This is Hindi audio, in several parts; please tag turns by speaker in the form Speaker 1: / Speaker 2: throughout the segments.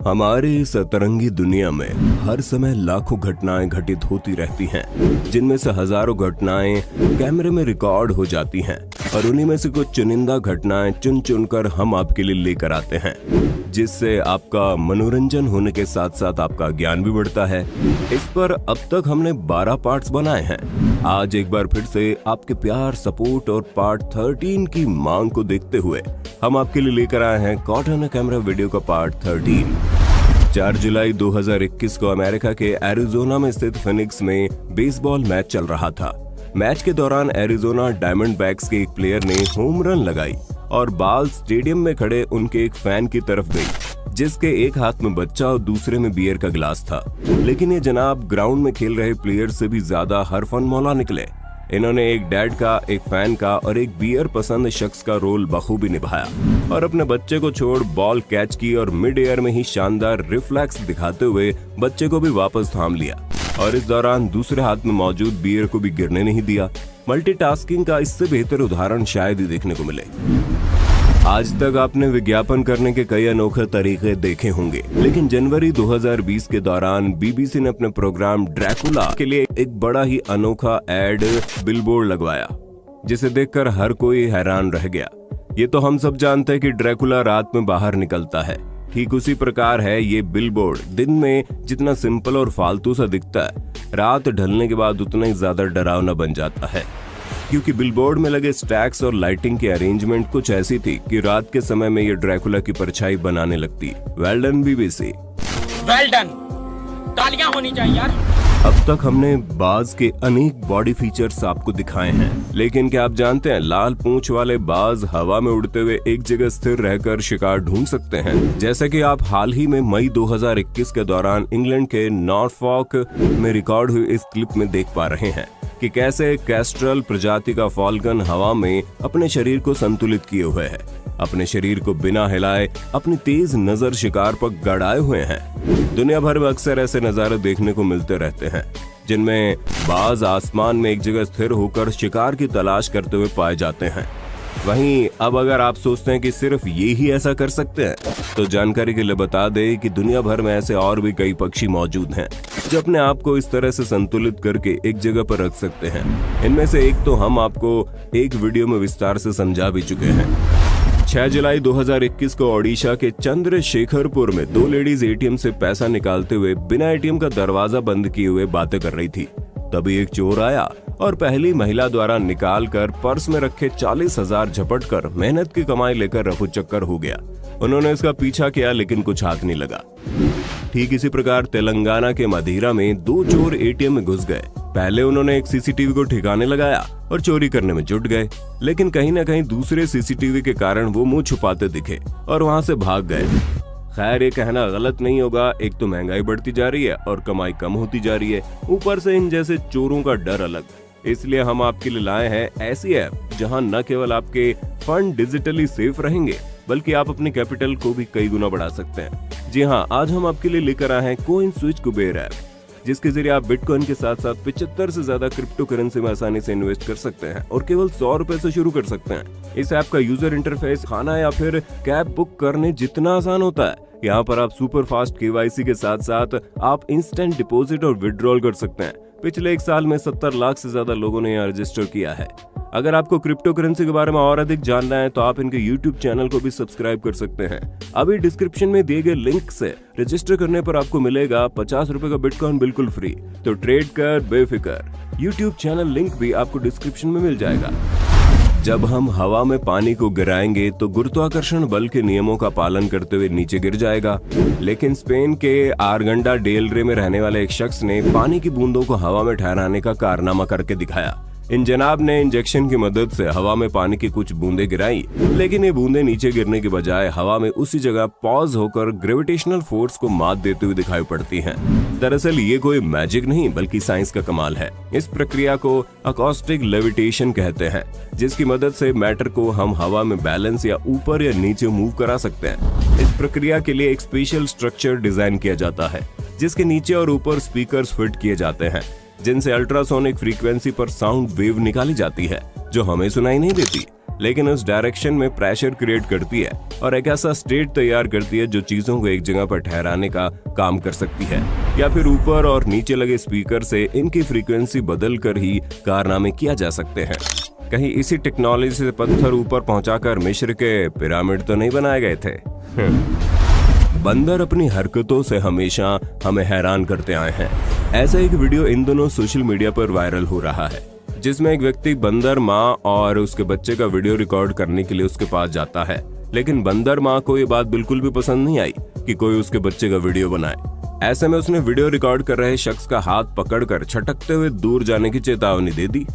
Speaker 1: हमारे इस अतरंगी दुनिया में हर समय लाखों घटनाएं घटित होती रहती हैं, जिनमें से हजारों घटनाएं कैमरे में रिकॉर्ड हो जाती हैं और उन्हीं में से कुछ चुनिंदा घटनाएं चुन चुनकर हम आपके लिए लेकर आते हैं, जिससे आपका मनोरंजन होने के साथ साथ आपका ज्ञान भी बढ़ता है। इस पर अब तक हमने 12 पार्ट्स बनाए हैं। आज एक बार फिर से आपके प्यार, सपोर्ट और पार्ट 13 की मांग को देखते हुए हम आपके लिए लेकर आए हैं कॉट ऑन कैमरा वीडियो का पार्ट 13। 4 जुलाई 2021 को अमेरिका के एरिजोना में स्थित फिनिक्स में बेसबॉल मैच चल रहा था। मैच के दौरान एरिजोना डायमंडबैक्स के एक प्लेयर ने होम रन लगाई और बॉल स्टेडियम में खड़े उनके एक फैन की तरफ गई, जिसके एक हाथ में बच्चा और दूसरे में बियर का गिलास था। लेकिन ये जनाब ग्राउंड में खेल रहे प्लेयर से भी ज्यादा हरफन मौला निकले। इन्होंने एक डैड का, एक फैन का और एक बियर पसंद शख्स का रोल बखूबी निभाया और अपने बच्चे को छोड़ बॉल कैच की और मिड एयर में ही शानदार रिफ्लेक्स दिखाते हुए बच्चे को भी वापस थाम लिया और इस दौरान दूसरे हाथ में मौजूद बियर को भी गिरने नहीं दिया। मल्टीटास्किंग का इससे बेहतर उदाहरण शायद ही देखने को मिले। आज तक आपने विज्ञापन करने के कई अनोखे तरीके देखे होंगे, लेकिन जनवरी 2020 के दौरान बीबीसी ने अपने प्रोग्राम ड्रैकुला के लिए एक बड़ा ही अनोखा एड बिलबोर्ड लगवाया, जिसे देखकर हर कोई हैरान रह गया। ये तो हम सब जानते हैं कि ड्रैकुला रात में बाहर निकलता है, ठीक उसी प्रकार है ये बिलबोर्ड। दिन में जितना सिंपल और फालतू सा दिखता है, रात ढलने के बाद उतना ही ज्यादा डरावना बन जाता है, क्योंकि बिलबोर्ड में लगे स्टैक्स और लाइटिंग की अरेंजमेंट कुछ ऐसी थी कि रात के समय में ये ड्रैकुला की परछाई बनाने लगती। Well done BBC,
Speaker 2: well done, तालियां होनी चाहिए यार।
Speaker 1: अब तक हमने बाज के अनेक बॉडी फीचर्स आपको दिखाए हैं, लेकिन क्या आप जानते हैं लाल पूंछ वाले बाज हवा में उड़ते हुए एक जगह स्थिर रहकर शिकार ढूंढ सकते हैं, जैसा कि आप हाल ही में मई 2021 के दौरान इंग्लैंड के नॉरफॉक में रिकॉर्ड हुई इस क्लिप में देख पा रहे हैं कि कैसे कैस्ट्रल प्रजाति का फॉल्कन हवा में अपने शरीर को संतुलित किए हुए है, अपने शरीर को बिना हिलाए अपनी तेज नजर शिकार पर गड़ाए हुए हैं। दुनिया भर में अक्सर ऐसे नजारे देखने को मिलते रहते हैं, जिनमें बाज आसमान में एक जगह स्थिर होकर शिकार की तलाश करते हुए पाए जाते हैं। वहीं अब अगर आप सोचते हैं कि सिर्फ ये ही ऐसा कर सकते हैं, तो जानकारी के लिए बता दें कि दुनिया भर में ऐसे और भी कई पक्षी मौजूद हैं जो अपने आप को इस तरह से संतुलित करके एक जगह पर रख सकते हैं। इनमें से एक तो हम आपको एक वीडियो में विस्तार से समझा भी चुके हैं। 6 जुलाई 2021 को ओडिशा के चंद्रशेखरपुर में 2 लेडीज एटीएम से पैसा निकालते हुए बिना एटीएम का दरवाजा बंद किए हुए बातें कर रही थी। तभी एक चोर आया और पहली महिला द्वारा निकाल कर पर्स में रखे 40,000 झपट कर मेहनत की कमाई लेकर रफू चक्कर हो गया। उन्होंने इसका पीछा किया, लेकिन कुछ हाथ नहीं लगा। ठीक इसी प्रकार तेलंगाना के मदिरा में 2 चोर एटीएम में घुस गए। पहले उन्होंने एक सीसीटीवी को ठिकाने लगाया और चोरी करने में जुट गए, लेकिन कहीं न कहीं दूसरे सीसीटीवी के कारण वो मुंह छुपाते दिखे और वहां से भाग गए। खैर, ये कहना गलत नहीं होगा, एक तो महंगाई बढ़ती जा रही है और कमाई कम होती जा रही है, ऊपर से इन जैसे चोरों का डर अलग। इसलिए हम आपके लिए लाए हैं ऐसी ऐप जहां न केवल आपके फंड डिजिटली सेफ रहेंगे, बल्कि आप अपने कैपिटल को भी कई गुना बढ़ा सकते हैं। जी हाँ, आज हम आपके लिए लेकर आए हैं कोइन स्विच कुबेर ऐप, जिसके जरिए आप बिटकॉइन के साथ साथ 75 से ज्यादा क्रिप्टो करेंसी में आसानी से इन्वेस्ट कर सकते हैं और केवल 100 रुपए से शुरू कर सकते हैं। इस ऐप का यूजर इंटरफेस खाना या फिर कैब बुक करने जितना आसान होता है, यहाँ पर आप सुपर फास्ट केवाईसी के साथ साथ आप इंस्टेंट डिपॉजिट और विड्रॉल कर सकते हैं। पिछले 1 साल में 70 लाख से ज्यादा लोगों ने यहाँ रजिस्टर किया है। अगर आपको क्रिप्टो करेंसी के बारे में और अधिक जानना है तो आप इनके YouTube चैनल को भी सब्सक्राइब कर सकते हैं। अभी डिस्क्रिप्शन में दिए गए लिंक से रजिस्टर करने पर आपको मिलेगा 50 रुपए का बिटकॉइन बिल्कुल फ्री। तो ट्रेड कर बेफिक्र। YouTube चैनल लिंक भी आपको डिस्क्रिप्शन में मिल जाएगा। जब हम हवा में पानी को गिराएंगे तो गुरुत्वाकर्षण बल के नियमों का पालन करते हुए नीचे गिर जाएगा, लेकिन स्पेन के आरगंडा डेल रे में रहने वाले एक शख्स ने पानी की बूंदों को हवा में ठहराने का कारनामा करके दिखाया। इन जनाब ने इंजेक्शन की मदद से हवा में पानी की कुछ बूंदें गिराई, लेकिन ये बूंदें नीचे गिरने के बजाय हवा में उसी जगह पॉज होकर ग्रेविटेशनल फोर्स को मात देते हुए दिखाई पड़ती हैं। दरअसल ये कोई मैजिक नहीं बल्कि साइंस का कमाल है। इस प्रक्रिया को अकॉस्टिक लेविटेशन कहते हैं, जिसकी मदद से मैटर को हम हवा में बैलेंस या ऊपर या नीचे मूव करा सकते हैं। इस प्रक्रिया के लिए एक स्पेशल स्ट्रक्चर डिजाइन किया जाता है, जिसके नीचे और ऊपर स्पीकर्स फिट किए जाते हैं, जिनसे अल्ट्रासोनिक फ्रीक्वेंसी पर साउंड वेव निकाली जाती है जो हमें सुनाई नहीं देती, लेकिन उस डायरेक्शन में प्रेशर क्रिएट करती है और एक ऐसा स्टेट तैयार करती है जो चीजों को एक जगह पर ठहराने का काम कर सकती है, या फिर ऊपर और नीचे लगे स्पीकर से इनकी फ्रीक्वेंसी बदल कर ही कारनामे किया जा सकते हैं। कहीं इसी टेक्नोलॉजी से पत्थर ऊपर पहुंचाकर मिस्र के पिरामिड तो नहीं बनाए गए थे। बंदर अपनी हरकतों से हमेशा हमें हैरान करते आए हैं। ऐसा एक वीडियो इन दोनों सोशल मीडिया पर वायरल हो रहा है, जिसमें एक व्यक्ति बंदर माँ और उसके बच्चे का वीडियो रिकॉर्ड करने के लिए उसके पास जाता है, लेकिन बंदर माँ को ये बात बिल्कुल भी पसंद नहीं आई कि कोई उसके बच्चे का वीडियो बनाए। ऐसे में उसने वीडियो रिकॉर्ड कर रहे शख्स का हाथ पकड़कर छटकते हुए दूर जाने की चेतावनी दे दी।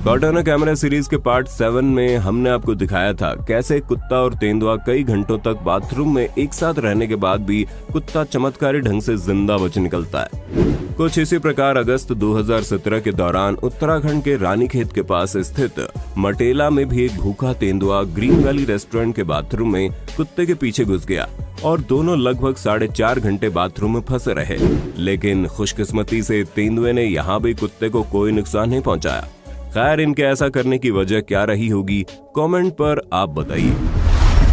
Speaker 1: कॉट ऑन कैमरा सीरीज के पार्ट 7 में हमने आपको दिखाया था कैसे कुत्ता और तेंदुआ कई घंटों तक बाथरूम में एक साथ रहने के बाद भी कुत्ता चमत्कारी ढंग से जिंदा बच निकलता है। कुछ इसी प्रकार अगस्त 2017 के दौरान उत्तराखंड के रानीखेत के पास स्थित मटेला में भी एक भूखा तेंदुआ ग्रीन वैली रेस्टोरेंट के बाथरूम में कुत्ते के पीछे घुस गया और दोनों लगभग 4.5 घंटे बाथरूम में फंसे रहे, लेकिन खुशकिस्मती से तेंदुए ने यहाँ भी कुत्ते को कोई नुकसान नहीं पहुँचाया। खैर, इनके ऐसा करने की वजह क्या रही होगी, कमेंट पर आप बताइए।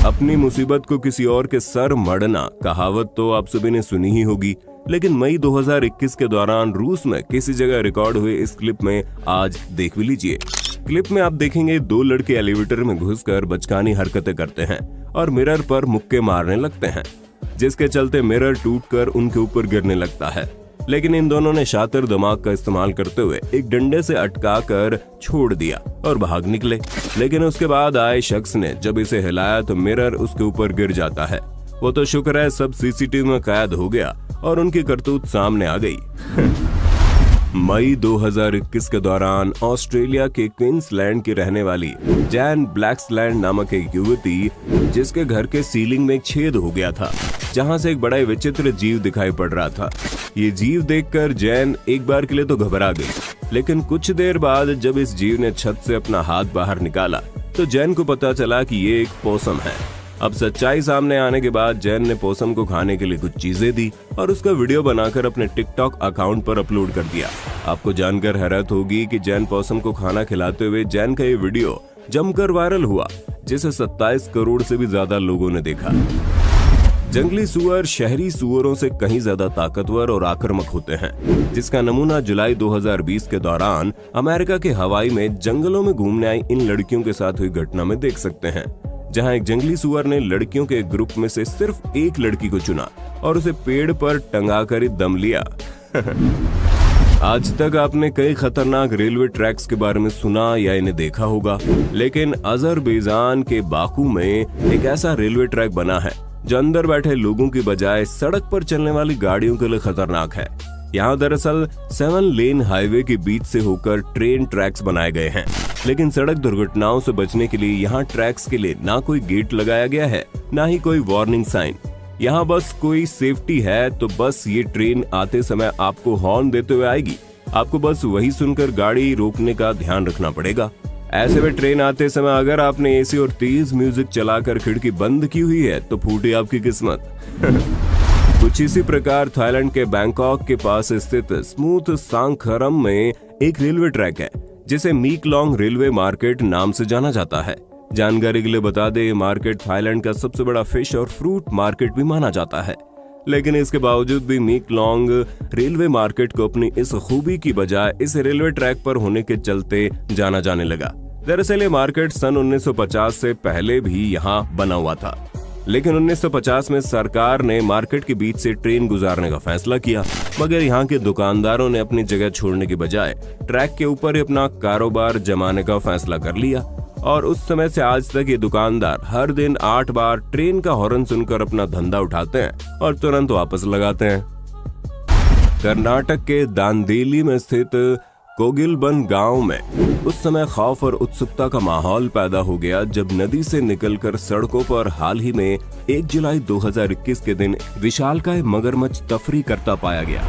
Speaker 1: अपनी मुसीबत को किसी और के सर मढ़ना कहावत तो आप सभी ने सुनी ही होगी, लेकिन मई 2021 के दौरान रूस में किसी जगह रिकॉर्ड हुए इस क्लिप में आज देख भी लीजिए। क्लिप में आप देखेंगे 2 लड़के एलिवेटर में घुसकर बचकानी हरकतें करते हैं और मिरर पर मुक्के मारने लगते हैं, जिसके चलते मिरर टूटकर उनके ऊपर गिरने लगता है। लेकिन इन दोनों ने शातिर दिमाग का इस्तेमाल करते हुए एक डंडे से अटकाकर छोड़ दिया और भाग निकले। लेकिन उसके बाद आए शख्स ने जब इसे हिलाया तो मिरर उसके ऊपर गिर जाता है। वो तो शुक्र है सब सीसीटीवी में कैद हो गया और उनकी करतूत सामने आ गई। मई 2021 के दौरान ऑस्ट्रेलिया के क्वींसलैंड की रहने वाली जैन ब्लैक्सलैंड नामक एक युवती, जिसके घर के सीलिंग में एक छेद हो गया था जहां से एक बड़ा विचित्र जीव दिखाई पड़ रहा था। ये जीव देखकर जैन एक बार के लिए तो घबरा गई, लेकिन कुछ देर बाद जब इस जीव ने छत से अपना हाथ बाहर निकाला तो जैन को पता चला कि ये एक पोसम है। अब सच्चाई सामने आने के बाद जैन ने पोसम को खाने के लिए कुछ चीजें दी और उसका वीडियो बनाकर अपने टिकटॉक अकाउंट पर अपलोड कर दिया। आपको जानकर हैरत होगी कि जैन पोसम को खाना खिलाते हुए जैन का ये वीडियो जमकर वायरल हुआ, जिसे 27 करोड़ से भी ज्यादा लोगों ने देखा। जंगली सुअर शहरी सुअरों से कहीं ज्यादा ताकतवर और आक्रामक होते हैं, जिसका नमूना जुलाई 2020 के दौरान अमेरिका के हवाई में जंगलों में घूमने आई इन लड़कियों के साथ हुई घटना में देख सकते हैं, जहां एक जंगली सुअर ने लड़कियों के ग्रुप में से सिर्फ एक लड़की को चुना और उसे पेड़ पर टंगाकर ही दम लिया। आज तक आपने कई खतरनाक रेलवे ट्रैक्स के बारे में सुना या इन्हें देखा होगा, लेकिन अजरबैजान के बाकू में एक ऐसा रेलवे ट्रैक बना है जो अंदर बैठे लोगों की बजाय सड़क पर चलने वाली गाड़ियों के लिए खतरनाक है। यहाँ दरअसल 7 लेन हाईवे के बीच से होकर ट्रेन ट्रैक्स बनाए गए हैं, लेकिन सड़क दुर्घटनाओं से बचने के लिए यहाँ ट्रैक्स के लिए ना कोई गेट लगाया गया है, ना ही कोई वार्निंग साइन। यहाँ बस कोई सेफ्टी है तो बस ये ट्रेन आते समय आपको हॉर्न देते हुए आएगी, आपको बस वही सुनकर गाड़ी रोकने का ध्यान रखना पड़ेगा। ऐसे में ट्रेन आते समय अगर आपने एसी और तेज म्यूजिक चलाकर खिड़की बंद की हुई है तो फूटी आपकी किस्मत। कुछ इसी प्रकार थाईलैंड के बैंकॉक के पास स्थित स्मूथ सांखरम में एक रेलवे ट्रैक है, जिसे मीकलोंग रेलवे मार्केट नाम से जाना जाता है। जानकारी के लिए बता दें, ये मार्केट थाईलैंड का सबसे बड़ा फिश और फ्रूट मार्केट भी माना जाता है, लेकिन इसके बावजूद भी मीकलोंग रेलवे मार्केट को अपनी इस खूबी की बजाय इस रेलवे ट्रैक पर होने के चलते जाना जाने लगा। दरअसल ये मार्केट सन 1950 से पहले भी यहाँ बना हुआ था, लेकिन 1950 में सरकार ने मार्केट के बीच से ट्रेन गुजारने का फैसला किया, मगर यहाँ के दुकानदारों ने अपनी जगह छोड़ने के बजाय ट्रैक के ऊपर ही अपना कारोबार जमाने का फैसला कर लिया और उस समय से आज तक ये दुकानदार हर दिन 8 बार ट्रेन का हॉर्न सुनकर अपना धंधा उठाते हैं और तुरंत वापस लगाते हैं। कर्नाटक के दांदेली में स्थित कोगिलबन गांव में उस समय खौफ और उत्सुकता का माहौल पैदा हो गया जब नदी से निकलकर सड़कों पर हाल ही में 1 जुलाई 2021 के दिन विशालकाय मगरमच्छ तफरी करता पाया गया।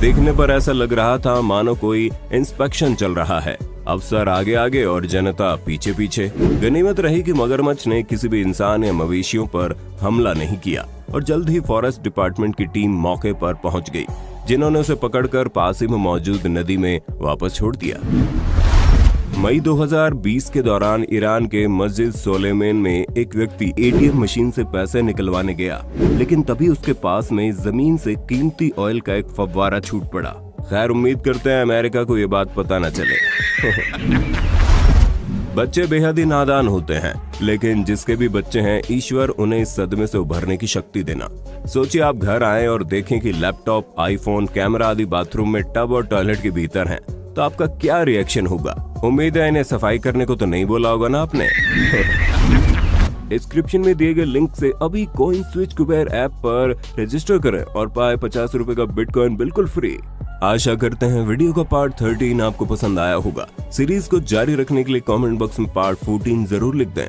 Speaker 1: देखने पर ऐसा लग रहा था मानो कोई इंस्पेक्शन चल रहा है, अफसर आगे आगे और जनता पीछे पीछे। गनीमत रही कि मगरमच्छ ने किसी भी इंसान या मवेशियों पर हमला नहीं किया और जल्द ही फॉरेस्ट डिपार्टमेंट की टीम मौके पर पहुंच गई, जिन्होंने उसे पकड़कर पास ही में मौजूद नदी में वापस छोड़ दिया। मई 2020 के दौरान ईरान के मस्जिद सोलेमान में एक व्यक्ति एटीएम मशीन से पैसे निकलवाने गया, लेकिन तभी उसके पास में जमीन से कीमती ऑयल का एक फव्वारा छूट पड़ा। खैर, उम्मीद करते हैं अमेरिका को ये बात पता न चले। बच्चे बेहद ही नादान होते हैं, लेकिन जिसके भी बच्चे हैं, ईश्वर उन्हें इस सदमे से उभरने की शक्ति देना। सोचिए आप घर आए और देखें कि लैपटॉप, आईफोन, कैमरा आदि बाथरूम में टब और टॉयलेट के भीतर हैं, तो आपका क्या रिएक्शन होगा? उम्मीद है इन्हें सफाई करने को तो नहीं बोला होगा ना आपने। डिस्क्रिप्शन में दिए गए लिंक से अभी कॉइन स्विच कुबेर ऐप पर रजिस्टर करें और पाए 50 रुपए का बिटकॉइन बिल्कुल फ्री। आशा करते हैं वीडियो का पार्ट 13 आपको पसंद आया होगा। सीरीज को जारी रखने के लिए कमेंट बॉक्स में पार्ट 14 जरूर लिख दें।